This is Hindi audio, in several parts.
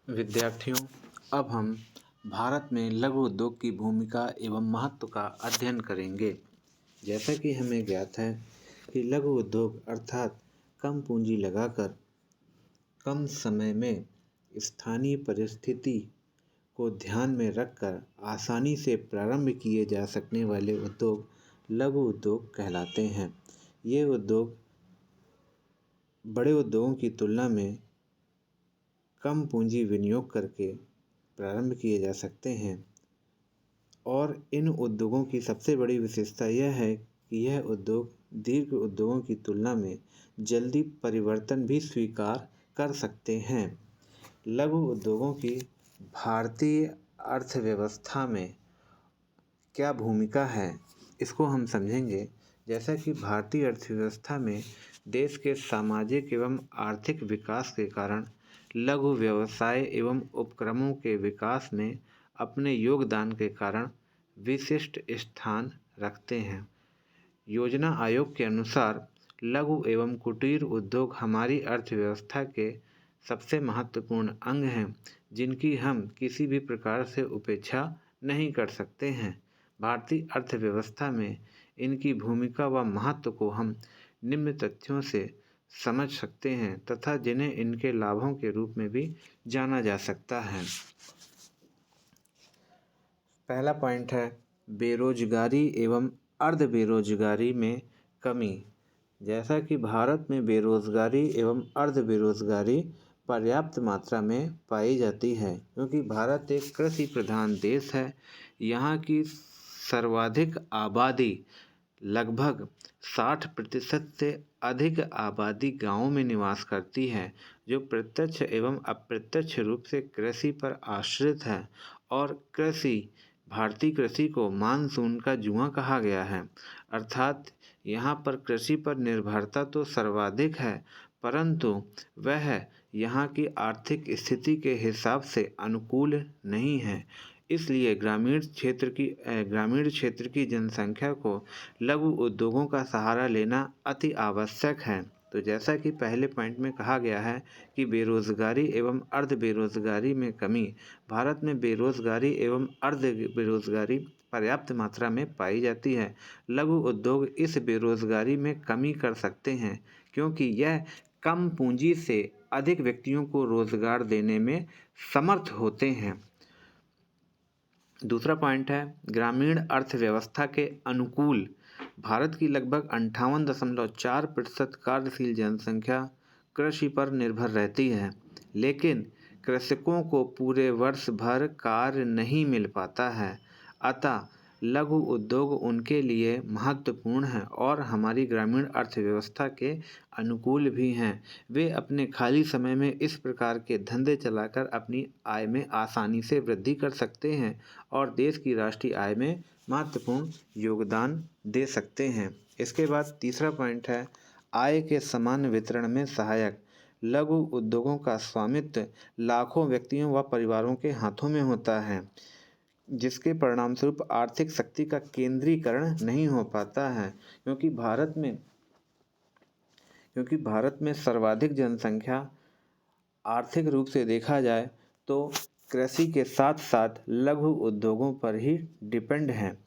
विद्यार्थियों, अब हम भारत में लघु उद्योग की भूमिका एवं महत्व का अध्ययन करेंगे। जैसा कि हमें ज्ञात है कि लघु उद्योग अर्थात कम पूंजी लगाकर कम समय में स्थानीय परिस्थिति को ध्यान में रखकर आसानी से प्रारंभ किए जा सकने वाले उद्योग लघु उद्योग कहलाते हैं। ये उद्योग बड़े उद्योगों की तुलना में कम पूंजी विनियोग करके प्रारंभ किए जा सकते हैं और इन उद्योगों की सबसे बड़ी विशेषता यह है कि यह उद्योग दीर्घ उद्योगों की तुलना में जल्दी परिवर्तन भी स्वीकार कर सकते हैं। लघु उद्योगों की भारतीय अर्थव्यवस्था में क्या भूमिका है, इसको हम समझेंगे। जैसा कि भारतीय अर्थव्यवस्था में देश के सामाजिक एवं आर्थिक विकास के कारण लघु व्यवसाय एवं उपक्रमों के विकास में अपने योगदान के कारण विशिष्ट स्थान रखते हैं। योजना आयोग के अनुसार लघु एवं कुटीर उद्योग हमारी अर्थव्यवस्था के सबसे महत्वपूर्ण अंग हैं, जिनकी हम किसी भी प्रकार से उपेक्षा नहीं कर सकते हैं। भारतीय अर्थव्यवस्था में इनकी भूमिका व महत्व को हम निम्न तथ्यों से समझ सकते हैं तथा जिन्हें इनके लाभों के रूप में भी जाना जा सकता है। पहला पॉइंट है बेरोजगारी एवं अर्ध बेरोजगारी में कमी। जैसा कि भारत में बेरोजगारी एवं अर्ध बेरोजगारी पर्याप्त मात्रा में पाई जाती है, क्योंकि भारत एक कृषि प्रधान देश है। यहाँ की सर्वाधिक आबादी लगभग 60% से अधिक आबादी गाँवों में निवास करती है, जो प्रत्यक्ष एवं अप्रत्यक्ष रूप से कृषि पर आश्रित है। और भारतीय कृषि को मानसून का जुआ कहा गया है, अर्थात यहाँ पर कृषि पर निर्भरता तो सर्वाधिक है, परंतु वह यहाँ की आर्थिक स्थिति के हिसाब से अनुकूल नहीं है। इसलिए ग्रामीण क्षेत्र की जनसंख्या को लघु उद्योगों का सहारा लेना अति आवश्यक है। तो जैसा कि पहले पॉइंट में कहा गया है कि बेरोजगारी एवं अर्ध बेरोजगारी में कमी। भारत में बेरोजगारी एवं अर्ध बेरोजगारी पर्याप्त मात्रा में पाई जाती है। लघु उद्योग इस बेरोजगारी में कमी कर सकते हैं, क्योंकि यह कम पूंजी से अधिक व्यक्तियों को रोजगार देने में समर्थ होते हैं। दूसरा पॉइंट है ग्रामीण अर्थव्यवस्था के अनुकूल। भारत की लगभग 58.4% कार्यशील जनसंख्या कृषि पर निर्भर रहती है, लेकिन कृषकों को पूरे वर्ष भर कार्य नहीं मिल पाता है। अतः लघु उद्योग उनके लिए महत्वपूर्ण हैं और हमारी ग्रामीण अर्थव्यवस्था के अनुकूल भी हैं। वे अपने खाली समय में इस प्रकार के धंधे चलाकर अपनी आय में आसानी से वृद्धि कर सकते हैं और देश की राष्ट्रीय आय में महत्वपूर्ण योगदान दे सकते हैं। इसके बाद तीसरा पॉइंट है आय के समान वितरण में सहायक। लघु उद्योगों का स्वामित्व लाखों व्यक्तियों व परिवारों के हाथों में होता है, जिसके परिणामस्वरूप आर्थिक शक्ति का केंद्रीकरण नहीं हो पाता है। क्योंकि भारत में सर्वाधिक जनसंख्या आर्थिक रूप से देखा जाए तो कृषि के साथ साथ लघु उद्योगों पर ही डिपेंड है,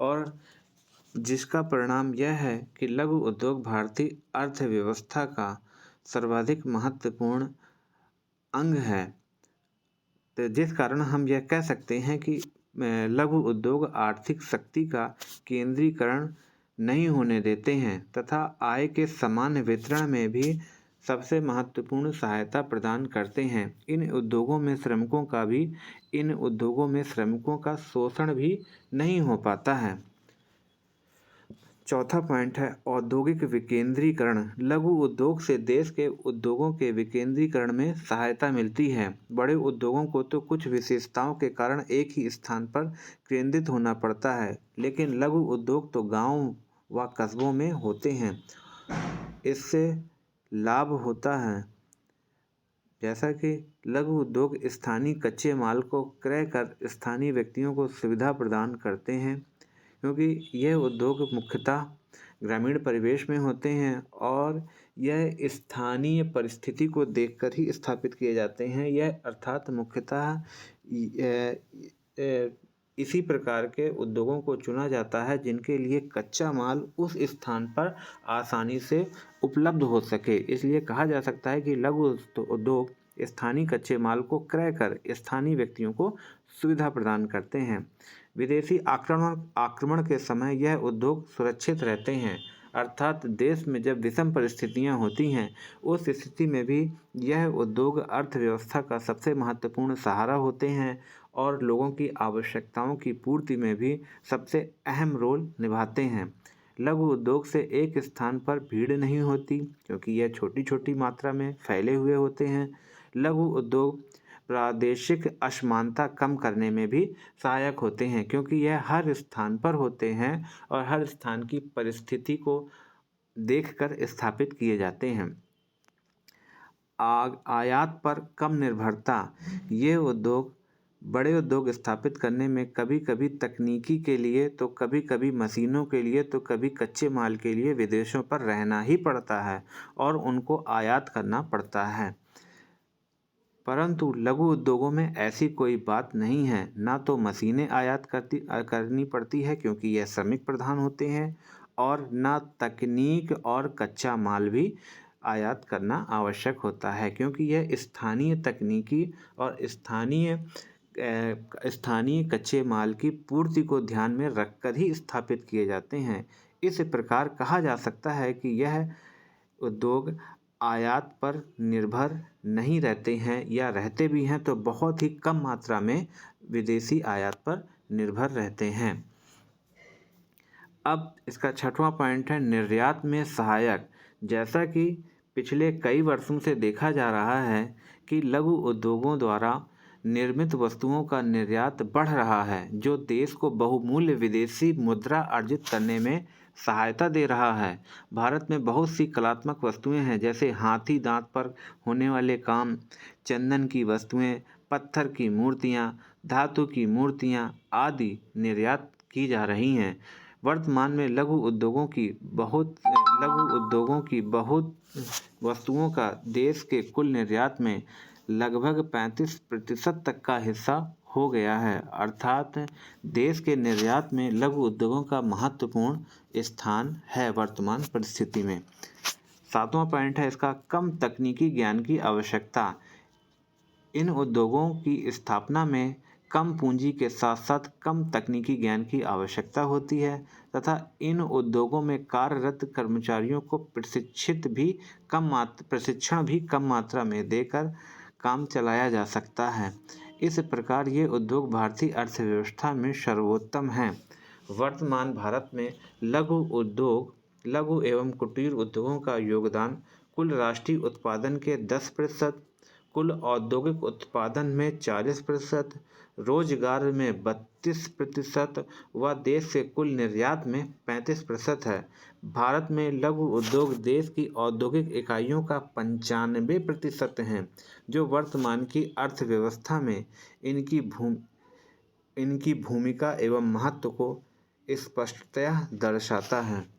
और जिसका परिणाम यह है कि लघु उद्योग भारतीय अर्थव्यवस्था का सर्वाधिक महत्वपूर्ण अंग है। तो जिस कारण हम यह कह सकते हैं कि लघु उद्योग आर्थिक शक्ति का केंद्रीकरण नहीं होने देते हैं तथा आय के समान वितरण में भी सबसे महत्वपूर्ण सहायता प्रदान करते हैं। इन उद्योगों में श्रमिकों का शोषण भी नहीं हो पाता है। चौथा पॉइंट है औद्योगिक विकेंद्रीकरण। लघु उद्योग से देश के उद्योगों के विकेंद्रीकरण में सहायता मिलती है। बड़े उद्योगों को तो कुछ विशेषताओं के कारण एक ही स्थान पर केंद्रित होना पड़ता है, लेकिन लघु उद्योग तो गांव व कस्बों में होते हैं। इससे लाभ होता है, जैसा कि लघु उद्योग स्थानीय कच्चे माल को क्रय कर स्थानीय व्यक्तियों को सुविधा प्रदान करते हैं, क्योंकि यह उद्योग मुख्यतः ग्रामीण परिवेश में होते हैं और यह स्थानीय परिस्थिति को देखकर ही स्थापित किए जाते हैं। यह अर्थात मुख्यतः इसी प्रकार के उद्योगों को चुना जाता है जिनके लिए कच्चा माल उस स्थान पर आसानी से उपलब्ध हो सके। इसलिए कहा जा सकता है कि लघु उद्योग स्थानीय कच्चे माल को क्रय कर स्थानीय व्यक्तियों को सुविधा प्रदान करते हैं। विदेशी आक्रमण के समय यह उद्योग सुरक्षित रहते हैं, अर्थात देश में जब विषम परिस्थितियां होती हैं उस स्थिति में भी यह उद्योग अर्थव्यवस्था का सबसे महत्वपूर्ण सहारा होते हैं और लोगों की आवश्यकताओं की पूर्ति में भी सबसे अहम रोल निभाते हैं। लघु उद्योग से एक स्थान पर भीड़ नहीं होती क्योंकि यह छोटी छोटी मात्रा में फैले हुए होते हैं। लघु उद्योग प्रादेशिक असमानता कम करने में भी सहायक होते हैं क्योंकि यह हर स्थान पर होते हैं और हर स्थान की परिस्थिति को देखकर स्थापित किए जाते हैं। आयात पर कम निर्भरता। ये उद्योग बड़े उद्योग स्थापित करने में कभी कभी तकनीकी के लिए तो कभी कभी मशीनों के लिए तो कभी कच्चे माल के लिए विदेशों पर रहना ही पड़ता है और उनको आयात करना पड़ता है। परंतु लघु उद्योगों में ऐसी कोई बात नहीं है। ना तो मशीनें आयात करनी पड़ती है क्योंकि यह श्रमिक प्रधान होते हैं और ना तकनीक और कच्चा माल भी आयात करना आवश्यक होता है क्योंकि यह स्थानीय तकनीकी और स्थानीय कच्चे माल की पूर्ति को ध्यान में रखकर ही स्थापित किए जाते हैं। इस प्रकार कहा जा सकता है कि यह उद्योग आयात पर निर्भर नहीं रहते हैं या रहते भी हैं तो बहुत ही कम मात्रा में विदेशी आयात पर निर्भर रहते हैं। अब इसका 6वां पॉइंट है निर्यात में सहायक। जैसा कि पिछले कई वर्षों से देखा जा रहा है कि लघु उद्योगों द्वारा निर्मित वस्तुओं का निर्यात बढ़ रहा है जो देश को बहुमूल्य विदेशी मुद्रा अर्जित करने में सहायता दे रहा है। भारत में बहुत सी कलात्मक वस्तुएं हैं जैसे हाथी दांत पर होने वाले काम, चंदन की वस्तुएं, पत्थर की मूर्तियां, धातु की मूर्तियां आदि निर्यात की जा रही हैं। वर्तमान में लघु उद्योगों की बहुत वस्तुओं का देश के कुल निर्यात में लगभग 35% तक का हिस्सा हो गया है, अर्थात देश के निर्यात में लघु उद्योगों का महत्वपूर्ण स्थान है वर्तमान परिस्थिति में। 7वां पॉइंट है इसका कम तकनीकी ज्ञान की आवश्यकता। इन उद्योगों की स्थापना में कम पूंजी के साथ साथ कम तकनीकी ज्ञान की आवश्यकता होती है तथा इन उद्योगों में कार्यरत कर्मचारियों को प्रशिक्षण भी कम मात्रा में देकर काम चलाया जा सकता है। इस प्रकार ये उद्योग भारतीय अर्थव्यवस्था में सर्वोत्तम हैं। वर्तमान भारत में लघु एवं कुटीर उद्योगों का योगदान कुल राष्ट्रीय उत्पादन के 10%, कुल औद्योगिक उत्पादन में 40%, रोजगार में 32% व देश के कुल निर्यात में 35% है। भारत में लघु उद्योग देश की औद्योगिक इकाइयों का 95% हैं जो वर्तमान की अर्थव्यवस्था में इनकी भूमिका एवं महत्व को स्पष्टतया दर्शाता है।